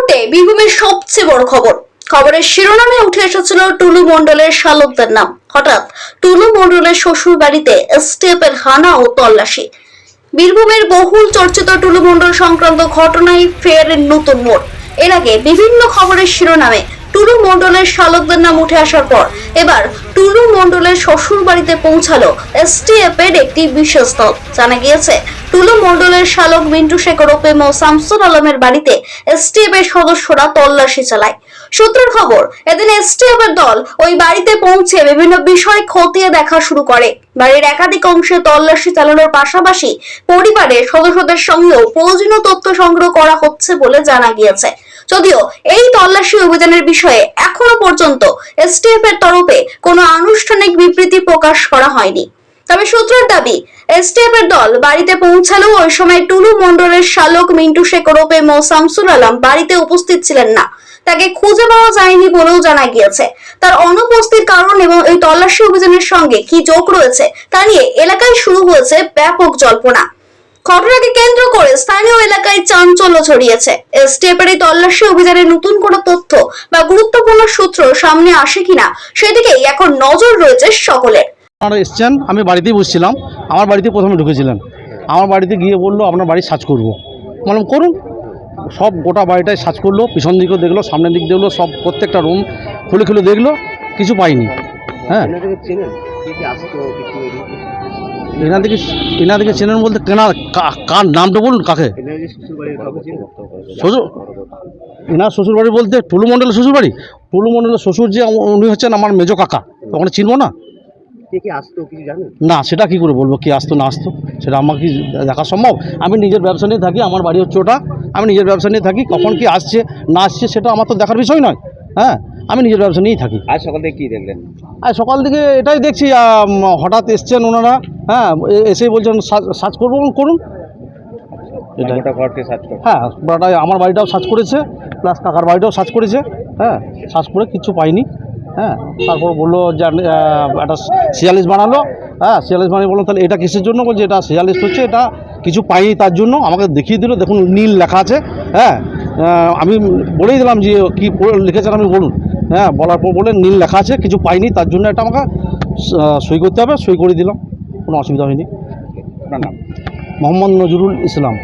মুহূর্তে বীরভূমের সবচেয়ে বড় খবরের শিরোনামে উঠে এসেছিল টুলু মণ্ডলের শালকদের নাম। হঠাৎ টুলু মণ্ডলের শ্বশুর বাড়িতে এসটিএফের হানা ও তল্লাশি। বীরভূমের বহুল চর্চিত টুলু মণ্ডল সংক্রান্ত ঘটনায় ফের নতুন মোড়। এর আগে বিভিন্ন খবরের শিরোনামে টুলু মণ্ডলের শালকদের নাম উঠে আসার পর এবার টুলু মণ্ডলের শ্বশুর বাড়িতে পৌঁছালো এসটিএফ এর একটি বিশেষ দল। জানা গিয়েছে টুলু মণ্ডলের শালক মিন্টু শেখর ওরফে মো শামসুল আলমের বাড়িতে এসটিএফ এর সদস্যরা তল্লাশি চালায়। সূত্রের খবর, এদিন এসটিএফ এর দল ওই বাড়িতে পৌঁছে বিভিন্ন বিষয় খতিয়ে দেখা শুরু করে। বাড়ির একাধিক অংশে তল্লাশি চালানোর পাশাপাশি পরিবারের সদস্যদের সঙ্গেও প্রয়োজনীয় তথ্য সংগ্রহ করা হচ্ছে বলে জানা গিয়েছে। যদিও এই তল্লাশি অভিযানের বিষয়ে এখনো পর্যন্ত এসটিএফ এর তরফে কোনো আনুষ্ঠানিক বিবৃতি প্রকাশ করা হয়নি। তবে সূত্রের দাবি, এসটিএফ এর দল বাড়িতে পৌঁছালেও ওই সময় টুলু মণ্ডলের শালক মিন্টু শেখর ওরফে মো শামসুল আলম বাড়িতে উপস্থিত ছিলেন না। তাকে খুঁজে পাওয়া যায়নি বলেও জানা গিয়েছে। তার অনুপস্থিতির কারণ এবং এই তল্লাশি অভিযানের সঙ্গে কি যোগ রয়েছে তা নিয়ে এলাকায় শুরু হয়েছে ব্যাপক জল্পনা। ঘটনাকে কেন্দ্র করে স্থানীয় এলাকায় চাঞ্চল্য ছড়িয়েছে। এসটিএফ এর এই তল্লাশি অভিযানে নতুন কোনো তথ্য বা গুরুত্বপূর্ণ সূত্র সামনে আসে কিনা সেদিকেই এখন নজর রয়েছে সকলের। আপনারা এসছেন, আমি বাড়িতেই বসছিলাম। আমার বাড়িতে প্রথমে ঢুকেছিলেন। আমার বাড়িতে গিয়ে বললো আপনার বাড়ি সার্চ করবো। বললাম করুন। সব গোটা বাড়িটাই সার্চ করলো, পিছন দিকেও দেখলো, সামনের দিক দেখলো, সব প্রত্যেকটা রুম খুলে খুলে দেখলো, কিছু পাইনি। হ্যাঁ, এনাদিকে চেনেন বলতে কার নামটা বলুন, কাকে? শ্বশুর, এনার শ্বশুরবাড়ি বলতে টুলু মণ্ডলের শ্বশুরবাড়ি। টুলু মণ্ডলের শ্বশুর যে উনি হচ্ছেন আমার মেজো কাকা, তখন চিনবো না? না, সেটা কি করে বলবো কি আসতো না আসতো, সেটা আমার কি দেখা সম্ভব? আমি নিজের ব্যবসা নিয়ে থাকি, আমার বাড়ি হচ্ছে ওটা। আমি নিজের ব্যবসা নিয়ে থাকি, কখন কি আসছে না আসছে সেটা আমার তো দেখার বিষয় নয়। হ্যাঁ, আমি নিজের ব্যবসা নিয়েই থাকি। আজ সকাল থেকে কী দেখলেন? আজ সকাল থেকে এটাই দেখছি, হঠাৎ এসছেন ওনারা। হ্যাঁ, এসেই বলছেন সার্চ করবো, করুন। এটা ঘরকে সার্চ করুন। হ্যাঁ, আমার বাড়িটাও সার্চ করেছে, প্লাস কাকার বাড়িটাও সার্চ করেছে। হ্যাঁ, সার্চ করে কিচ্ছু পাইনি। হ্যাঁ, তারপর বললো যে একটা সিয়ালিস্ট বানালো। হ্যাঁ, সিয়ালিস্ট বানিয়ে বললো তাহলে এটা কিসের জন্য? বলছে এটা সিয়ালিস্ট হচ্ছে, এটা কিছু পাইনি তার জন্য। আমাকে দেখিয়ে দিল, দেখুন নীল লেখা আছে। হ্যাঁ, আমি বলেই দিলাম যে কী লিখেছেন আমি বলুন। হ্যাঁ, বলার পর বলে নীল লেখা আছে, কিছু পাইনি তার জন্য এটা আমাকে সই করতে হবে। সই করে দিলাম, কোনো অসুবিধা হয়নি। আপনার নাম? মোহাম্মদ নজরুল ইসলাম।